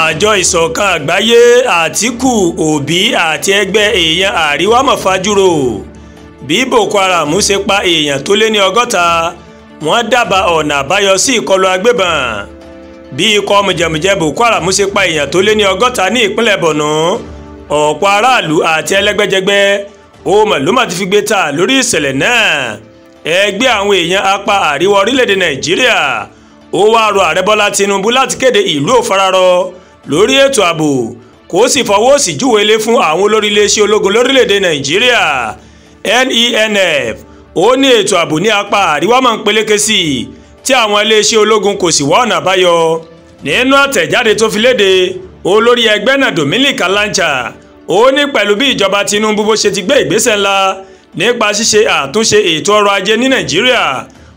àjọ ìṣọ̀kan àgbáyé Àtíkù Òbí àti ẹgbẹ́ èèyàn àríwá mọ̀ fajúro bí Boko Haram ṣe pa èèyàn tó lé ní 60 wọ́n dábàá ọ̀nà àbáyọ sí ìkọlù agbébọn bí ikọ̀ mùjẹ̀mùjẹ̀ Boko Haram ṣe pa èèyàn tó lé ní 60 ní ìpínlẹ̀ Borno ọ̀pọ̀ aráàlú àti ẹlẹ́gbẹ́jẹgbẹ́ òmàlúmà ti fi gbé ta lórí ìṣẹ̀lẹ̀ náà ẹgbẹ́ àwọn èèyàn apá àríwá orílẹ̀-èdè Nàìjíríà ó wá rọ ààrẹ Bọ́lá Tinubu láti kéde ìlú òfararọ lórí ètò ààbò kó sì fọwọ́ sí júwe ilé fún àwọn olórí iléeṣẹ́ ológun lórílẹ̀-èdè Nàìjíríà NENF ó ní ètò ààbò ní apá àríwá máa ń peléke sí i tí àwọn iléeṣẹ́ ológun kò sì wá ọ̀nà àbáyọ nínú àtẹ̀jáde tó fi léde olórí ẹgbẹ́ náà Dominic Alancha ó ní pẹ̀lú bí ìjọba Tinubu bó ṣe ti gbé ìgbésẹ̀ ńlá nípa ṣíṣe àtúnṣe ètò ọrọ̀ ajé ní Nàìjíríà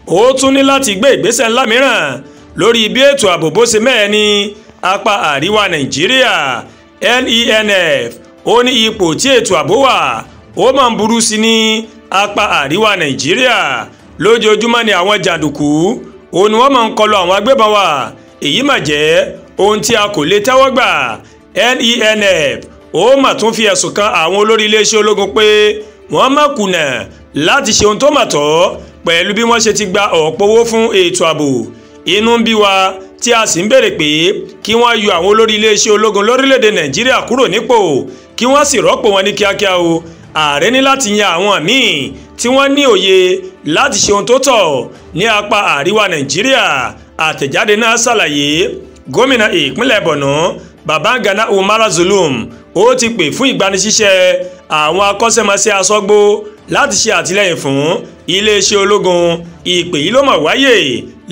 ó tún ní láti gbé ìgbésẹ̀ ńlá mìíràn lórí bí ètò ààbò bó ṣe mẹ́ẹ̀ ní apá àríwá Nàìjíríà NENF ó ní ipò tí ètò ààbò wà ó máa ń burú sí ní apá àríwá Nàìjíríà lójoojúmọ́ ni àwọn jàǹdùkú ó ní wọ́n máa ń kọlu àwọn agbébọn wa èyí mà jẹ́ ohun tí a kò lè tẹ́wọ́ gbà NENF ó mà tún fi ẹ̀sùn kan àwọn olórí iléeṣẹ́ ológun pé wọ́n má kùnà láti ṣe ohun tó mà tọ́ pẹ̀lú bí wọ́n ṣe ti gba ọ̀pọ̀ owó fún ètò ààbò inú ń bí wa tí a sì ń béèrè pé kí wọ́n yọ àwọn olórí iléeṣẹ́ ológun lórílẹ̀‐èdè Nàìjíríà kúrò nípò kí wọ́n sì rọ́pò wọn ní kíákíá o ààrẹ ní láti yan àwọn míì tí wọ́n ní òye láti ṣe ohun tó tọ́ ní apá àríwá Nàìjíríà àtẹ̀jáde náà ṣàlàyé gómìnà ìpínlẹ̀ Borno Babagana Umara Zulum ó ti pè fún ìgbanisíṣẹ́ àwọn akọ́ṣẹ́mọṣẹ́ aṣọ́gbó láti ṣe àtìlẹ́yìn fún iléeṣẹ́ ológun ìpè yìí ló mọ̀ wáyé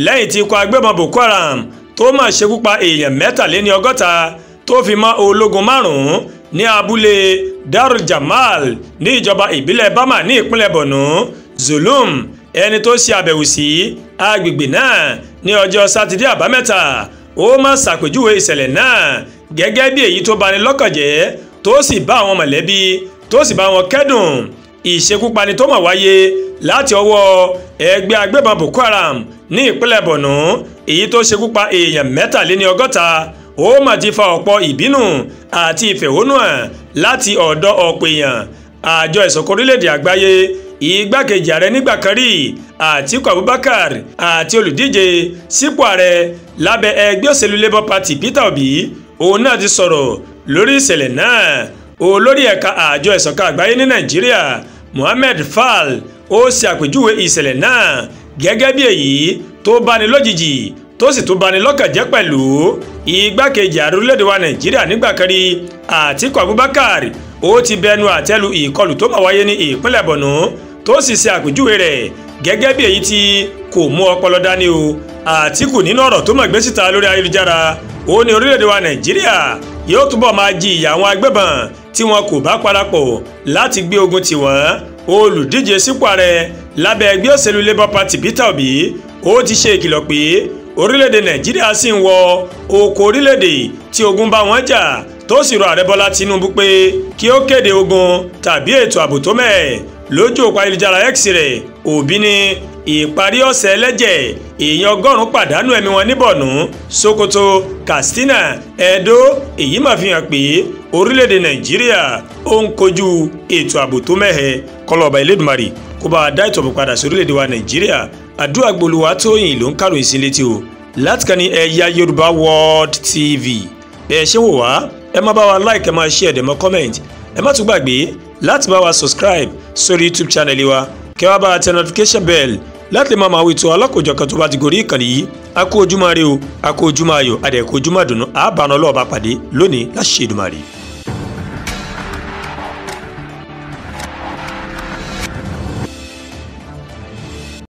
lẹ́yìn tí ikọ̀ agbébọn Boko Haram tó máa ṣekú pa èèyàn 63 tó fi mọ́ ológun 5 ní abúlé Darul Jamal ní ìjọba ìbílẹ̀ Bama ní ìpínlẹ̀ Borno Zulum ẹni tó ṣe àbẹ̀wò sí agbègbè náà ní ọjọ́ sátidé àbámẹ́ta ó máa ṣàpèjúwe ìṣẹ̀lẹ̀ náà gẹ́gẹ́ bí èyí tó bani lọ́kàn jẹ́ tó sì bá àwọn mọ̀lẹ́bí tó sì bá wọn kẹ́dùn ìṣekúpani tó máa wáyé láti ọwọ́ ẹgbẹ́ agbébọn Boko Haram ní ìpínlẹ̀ Borno èyí tó ṣekúpa èèyàn 63 ó mà ti fa ọ̀pọ̀ ìbínú àti ìfẹ̀hónúhàn láti ọ̀dọ̀ ọ̀pọ̀ èèyàn àjọ ìṣọ̀kan orílẹ̀-èdè àgbáyé igbákejì ààrẹ nígbà kan rí Àtíkù Abubakar àti olùdíje sípò ààrẹ lábẹ́ ẹgbẹ́ òṣèlú Labour Party Peter Obi òun náà ti sọ̀rọ̀ lórí ìṣẹ̀lẹ̀ náà olórí ẹ̀ka àjọ ìṣọ̀kan àgbáyé ní Nàìjíríà Mohammed Fall ó ṣe àpèjúwe ìṣẹ̀lẹ̀ náà gẹ́gẹ́ bí èyí tó bani lójijì tó sì tún bani lọ́kàn jẹ́ pẹ̀lú igbákejì ààrẹ orílẹ̀-èdè wa Nàìjíríà nígbà kan rí Àtíkù Abubakar ó ti bẹnu àtẹ́lu ìkọlù tó máa wáyé ní ìpínlẹ̀ Borno tó sì ṣe àpèjúwe rẹ̀ gẹ́gẹ́ bí èyí tí kò mú ọpọlọ dání o Àtíkù nínú ọ̀rọ̀ tó máa gbé síta lórí ayélujára ó ní orílẹ̀-èdè wa Nàìjíríà yóò túbọ̀ máa jìyà àwọn agbébọn tí wọn kò bá parapọ̀ láti gbé ogun tì wọ́n olùdíje sípò ààrẹ lábẹ́ ẹgbẹ́ òṣèlú Labour Party Peter Obi ó ti ṣe ìkìlọ̀ pé orílẹ̀-èdè Nàìjíríà sì ń wọ oko orílẹ̀-èdè tí ogun bá wọn jà tó sì rọ ààrẹ Bọ́lá Tinubu pé kí ó kéde ogun tàbí ètò ààbò tó mẹ́ẹ̀ lójú òpó ayélujára X rẹ̀ Obi ní ìparí ọ̀sẹ̀ ẹlẹ́jẹ̀ èèyàn 100 pàdánù ẹ̀mí wọn ní Borno Sokoto Katsina Edo èyí máa fi hàn pé orílẹ̀-èdè Nàìjíríà ó ń kojú ètò ààbò tó mẹ́hẹ kọlọ́ọ̀bà Elédùmarè kó bá dá ètò ààbò padà sí orílẹ̀-èdè wa Nàìjíríà àdúrà gbolúwa tóyìn ló ń káròyìn sí létí o láti kàn ní Ẹ̀yà Yorùbá World TV bẹ́ẹ̀ ṣe wò wá ẹ má bá wa like ẹ má share ẹ má comment ẹ má tún gbàgbé láti bá wa subscribe sórí YouTube channel wa kẹ́ wá bá wa tẹ notification bell láti lè máa máa wíto alákòjọkan tó bá ti gorí ìkànnì yìí a kú ojúmọ́ ire o a kú ojúmọ́ ayọ̀ a dẹ̀ kú ojúmọ́ ìdùnnú àbànú ọlọ́ọ̀bá pàdé lónìí láṣẹ Èdùmàrè.